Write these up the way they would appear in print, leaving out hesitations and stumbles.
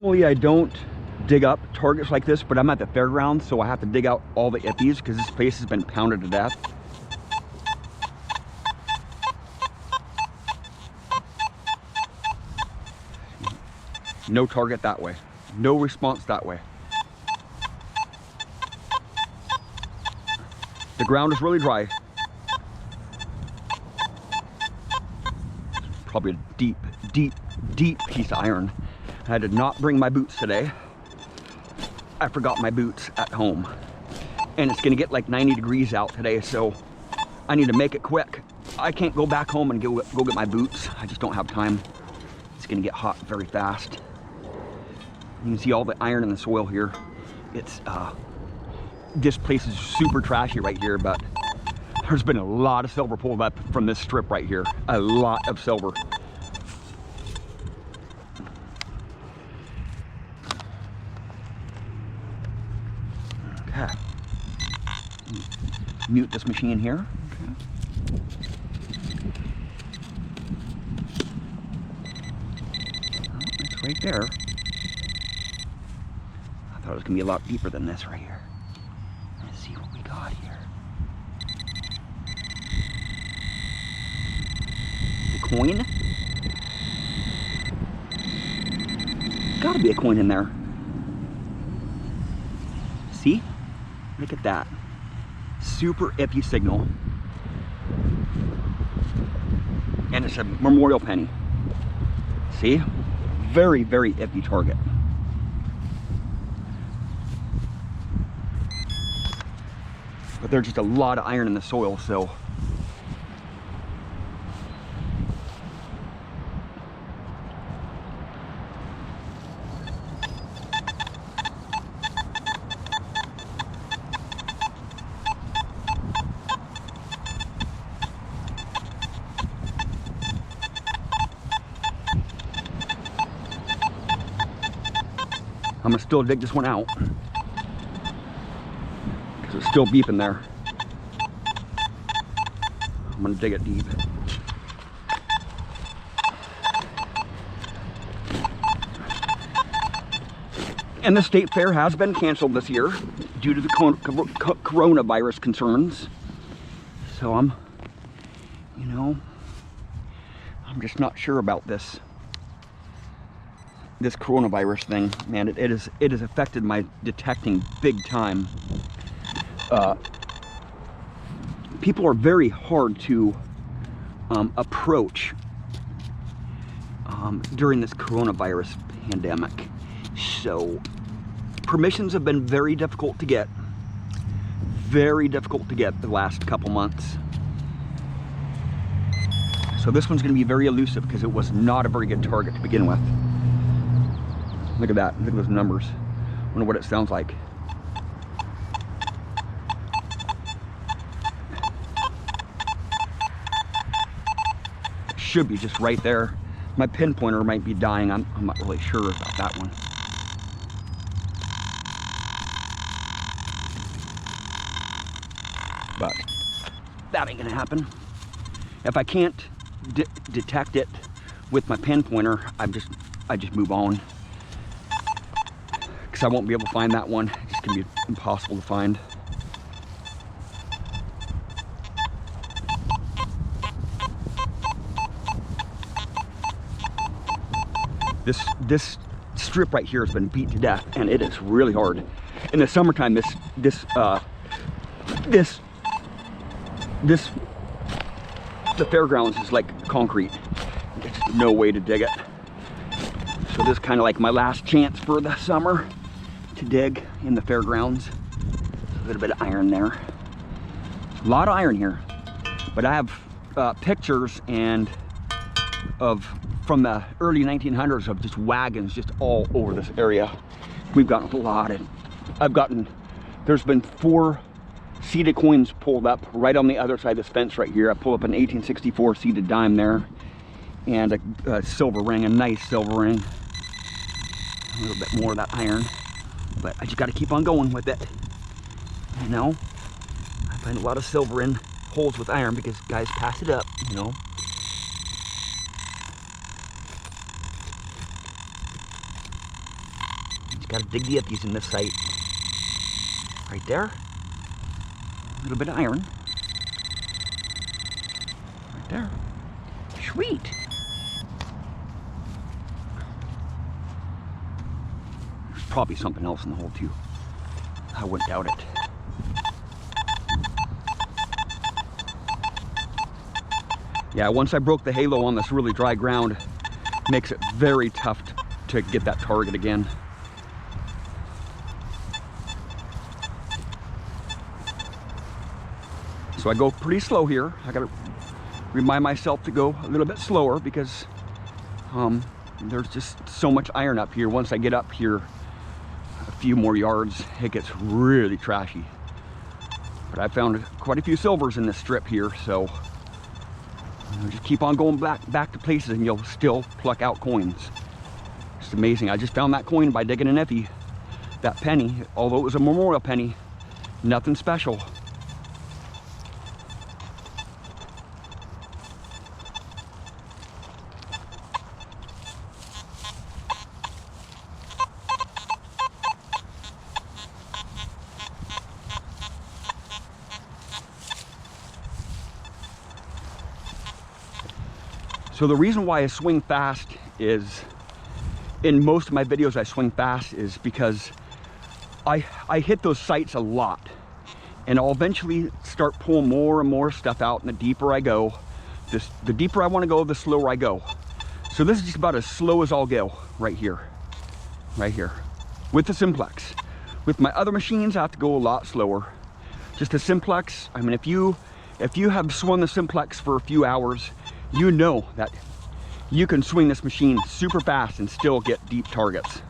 Normally I don't dig up targets like this, but I'm at the fairgrounds, so I have to dig out all the iffies because this place has been pounded to death. No target that way. No response that way. The ground is really dry. Probably a deep, deep, deep piece of iron. I did not bring my boots today. I forgot my boots at home. And it's gonna get like 90 degrees out today, so I need to make it quick. I can't go back home and go get my boots. I just don't have time. It's gonna get hot very fast. You can see all the iron in the soil here. It's, this place is super trashy right here, but there's been a lot of silver pulled up from this strip right here. A lot of silver. Okay. Mute this machine here. Okay. Oh, it's right there. I thought it was gonna be a lot deeper than this right here. Let's see what we got here. The coin? Gotta be a coin in there. See? Look at that. Super iffy signal. And it's a memorial penny. See? Very, very iffy target. But there's just a lot of iron in the soil, so I'm gonna still dig this one out because it's still beeping there. I'm gonna dig it deep. And the state fair has been canceled this year due to the coronavirus concerns. So I'm just not sure about this coronavirus thing, man. It has affected my detecting big time. People are very hard to approach during this coronavirus pandemic. So permissions have been very difficult to get. Very difficult to get the last couple months. So this one's going to be very elusive because it was not a very good target to begin with. Look at that. Look at those numbers. I wonder what it sounds like. It should be just right there. My pinpointer might be dying. I'm not really sure about that one. But that ain't gonna happen. If I can't detect it with my pinpointer, I just move on. I won't be able to find that one. It's gonna be impossible to find. This strip right here has been beat to death, and it is really hard. In the summertime, the fairgrounds is like concrete. There's no way to dig it. So this is kind of like my last chance for the summer to dig in the fairgrounds. A little bit of iron there. A lot of iron here. But I have pictures from the early 1900s of just wagons just all over this area. We've gotten a lot of, there's been 4 seeded coins pulled up right on the other side of this fence right here. I pulled up an 1864 seeded dime there and a silver ring, a nice silver ring. A little bit more of that iron. But I just got to keep on going with it. You know, I find a lot of silver in holes with iron because guys pass it up, you know. Just gotta dig the iffies in this site. Right there. A little bit of iron. Right there. Sweet. There's probably something else in the hole too. I wouldn't doubt it. Yeah, once I broke the halo on this really dry ground, makes it very tough to get that target again. So I go pretty slow here. I gotta remind myself to go a little bit slower because there's just so much iron up here. Once I get up here a few more yards, it gets really trashy. But I found quite a few silvers in this strip here, so just keep on going back to places and you'll still pluck out coins. It's amazing. I just found that coin by digging an iffy. That penny, although it was a memorial penny, nothing special. So the reason why I swing fast is, in most of my videos I swing fast, is because I hit those sites a lot. And I'll eventually start pulling more and more stuff out, and the deeper I go, the deeper I want to go, the slower I go. So this is just about as slow as I'll go right here. Right here. With the Simplex. With my other machines, I have to go a lot slower. Just the Simplex, I mean, if you have swung the Simplex for a few hours, you know that you can swing this machine super fast and still get deep targets.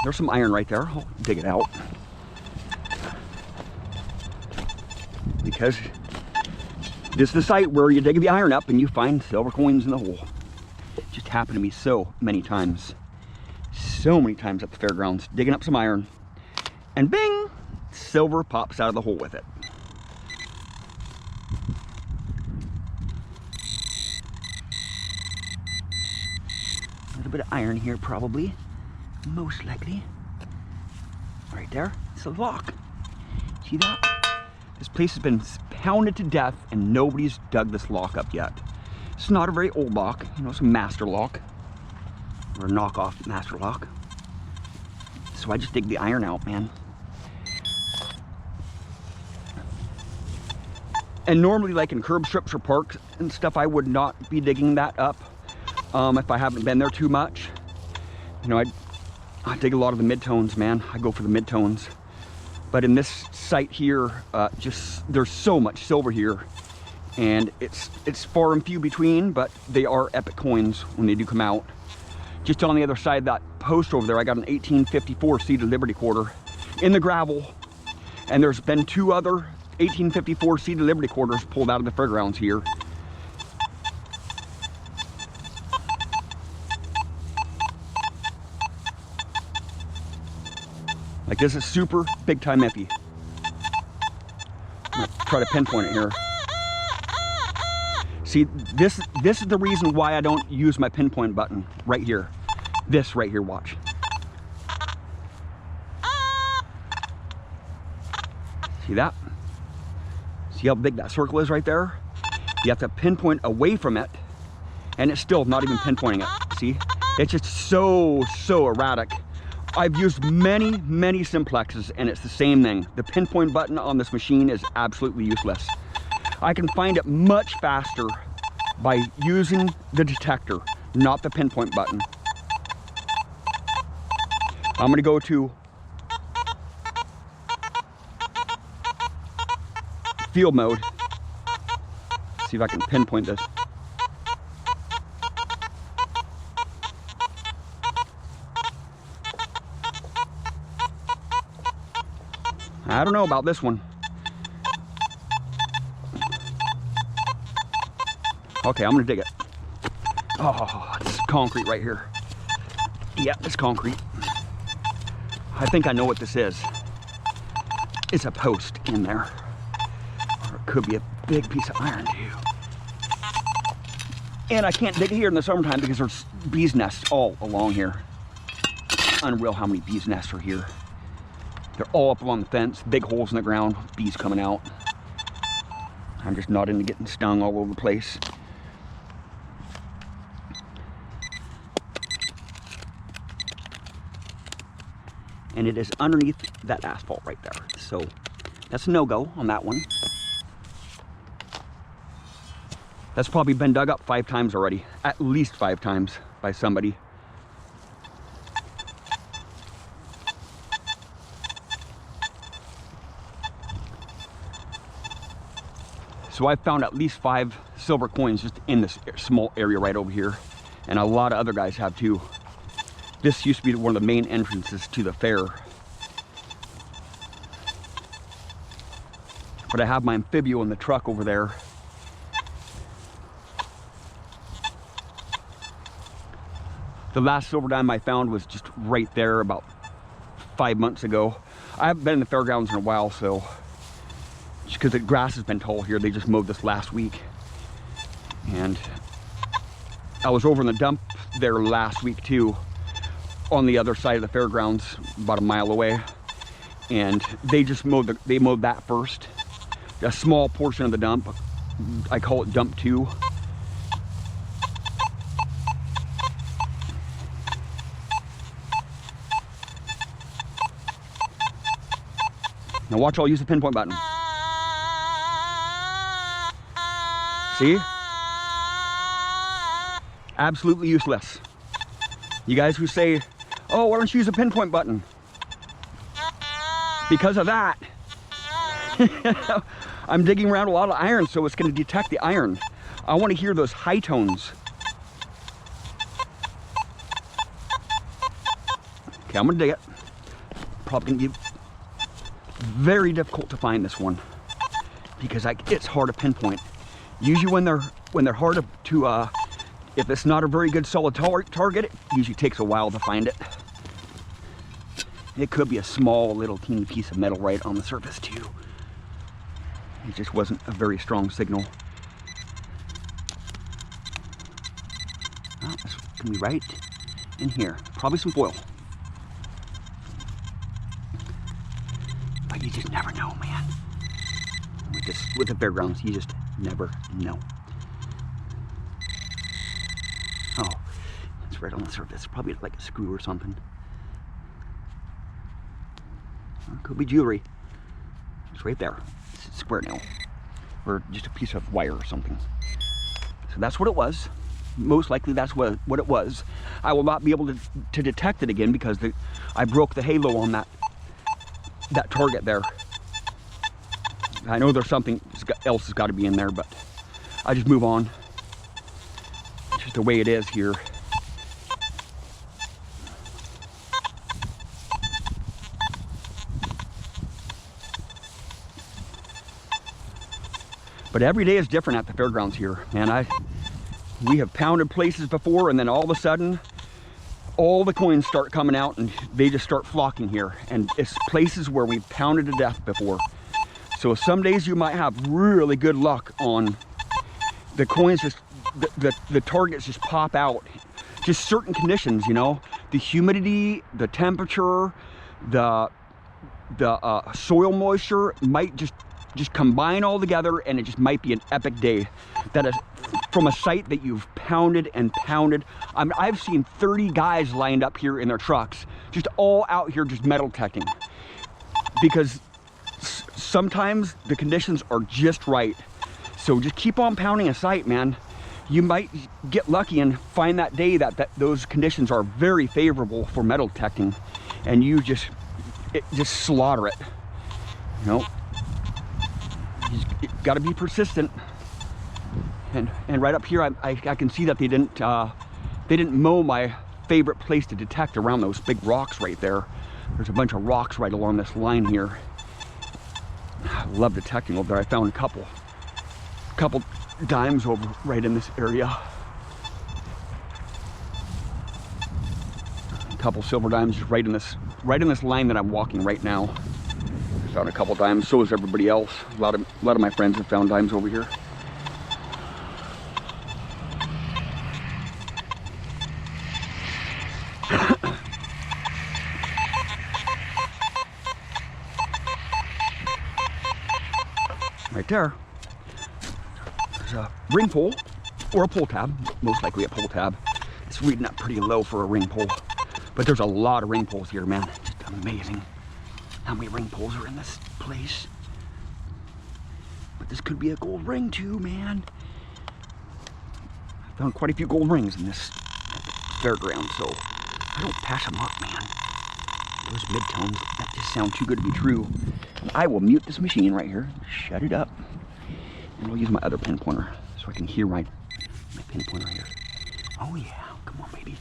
There's some iron right there. I'll dig it out. Because this is the site where you dig the iron up and you find silver coins in the hole. It just happened to me so many times. So many times at the fairgrounds, digging up some iron, and bing, silver pops out of the hole with it. A little bit of iron here probably, most likely. Right there, it's a lock. See that? This place has been pounded to death and nobody's dug this lock up yet. It's not a very old lock, you know, it's a master lock. Or a knockoff master lock. So I just dig the iron out, man. And normally, like in curb strips or parks and stuff, I would not be digging that up if I haven't been there too much. You know, I dig a lot of the midtones, man. I go for the midtones. But in this site here, there's so much silver here, and it's far and few between, but they are epic coins when they do come out. Just on the other side of that post over there, I got an 1854 seeded Liberty quarter in the gravel, and there's been two other 1854 seeded Liberty quarters pulled out of the fairgrounds here. Like, this is super big time iffy. I'm gonna try to pinpoint it here. See, this is the reason why I don't use my pinpoint button right here. This right here, watch. See that? See how big that circle is right there? You have to pinpoint away from it, and it's still not even pinpointing it. See? It's just so erratic. I've used many Simplexes and it's the same thing. The pinpoint button on this machine is absolutely useless. I can find it much faster by using the detector, not the pinpoint button. I'm gonna go to field mode. See if I can pinpoint this. I don't know about this one. Okay, I'm gonna dig it. Oh, it's concrete right here. Yeah, it's concrete. I think I know what this is. It's a post in there. Or it could be a big piece of iron too. And I can't dig here in the summertime because there's bees' nests all along here. Unreal how many bees' nests are here. They're all up along the fence, big holes in the ground, bees coming out. I'm just not into getting stung all over the place. And it is underneath that asphalt right there. So that's a no-go on that one. That's probably been dug up 5 times already, at least 5 times by somebody. So I've found at least 5 silver coins just in this small area right over here. And a lot of other guys have too. This used to be one of the main entrances to the fair. But I have my amphibio in the truck over there. The last silver dime I found was just right there about 5 months ago. I haven't been in the fairgrounds in a while, so just because the grass has been tall here, they just mowed this last week. And I was over in the dump there last week too, on the other side of the fairgrounds, about a mile away. And they just mowed that first. A small portion of the dump. I call it dump 2. Now watch, I'll use the pinpoint button. See? Absolutely useless. You guys who say, oh, why don't you use a pinpoint button? Because of that. I'm digging around a lot of iron, so it's going to detect the iron. I want to hear those high tones. Okay, I'm going to dig it. Probably going to be very difficult to find this one because it's hard to pinpoint. Usually when they're hard to if it's not a very good solid target, it usually takes a while to find it. It could be a small little teeny piece of metal right on the surface too. It just wasn't a very strong signal. Oh, this can be right in here. Probably some foil. But you just never know, man. With the fairgrounds, you just never know. Oh, it's right on the surface. Probably like a screw or something. Or it could be jewelry. It's right there. It's a square nail. Or just a piece of wire or something. So that's what it was. Most likely that's what it was. I will not be able to detect it again because I broke the halo on that target there. I know there's something else has got to be in there, but I just move on. It's just the way it is here. But every day is different at the fairgrounds here, man. We have pounded places before, and then all of a sudden, all the coins start coming out, and they just start flocking here. And it's places where we've pounded to death before. So some days you might have really good luck on the coins. Just the targets just pop out. Just certain conditions, you know, the humidity, the temperature, the soil moisture might just combine all together, and it just might be an epic day. That is from a site that you've pounded and pounded. I've seen 30 guys lined up here in their trucks, just all out here just metal detecting, because sometimes the conditions are just right. So just keep on pounding a site, man. You might get lucky and find that day that those conditions are very favorable for metal detecting, and you just slaughter it, you know. You got to be persistent. And right up here, I can see that they didn't mow my favorite place to detect around those big rocks right there. There's a bunch of rocks right along this line here. I love detecting over there. I found a couple dimes over right in this area. A couple silver dimes right in this right in this line that I'm walking right now. Found a couple dimes, so is everybody else. A lot of my friends have found dimes over here. Right there, there's a ring pole or a pull tab, most likely a pull tab. It's reading up pretty low for a ring pole, but there's a lot of ring poles here, man. Just amazing how many ring poles are in this place. But this could be a gold ring too, man. I found quite a few gold rings in this fairground, so I don't pass them up, man. Those midtones, that just sound too good to be true. And I will mute this machine right here, shut it up, and I'll use my other pin pointer so I can hear my pin pointer here. Oh yeah, come on, baby.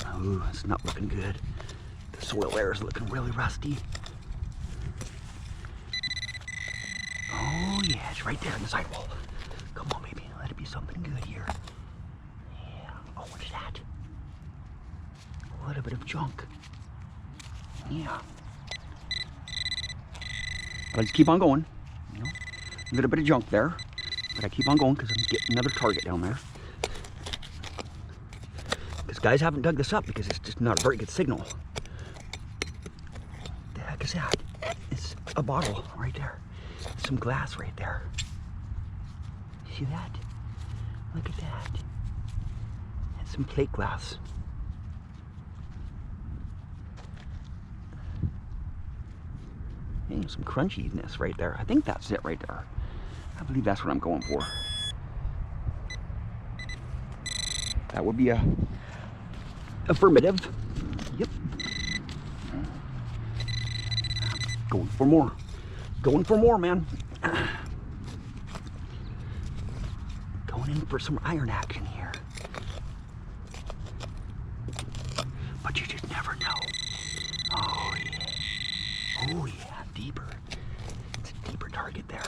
Oh, it's not looking good. The soil there is looking really rusty. Oh yeah, it's right there in the sidewall. Come on, baby, let it be something good here. Yeah. Oh, what's that? A little bit of junk. Yeah. But I just keep on going. You know, a little bit of junk there, but I keep on going because I'm getting another target down there. Because guys haven't dug this up because it's just not a very good signal. What the heck is that? It's a bottle right there. Some glass right there. See that? Look at that. And some plate glass. And some crunchiness right there. I think that's it right there. I believe that's what I'm going for. That would be a affirmative. Yep. Going for more. Going for more, man. Going in for some iron action here. But you just never know. Oh yeah. Oh yeah. Deeper. It's a deeper target there.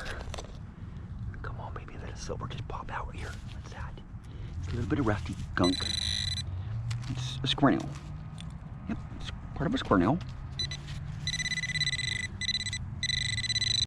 Come on, baby. Let a silver just pop out here. What's that? It's a little bit of rusty gunk. It's a square nail. Yep, it's part of a square nail.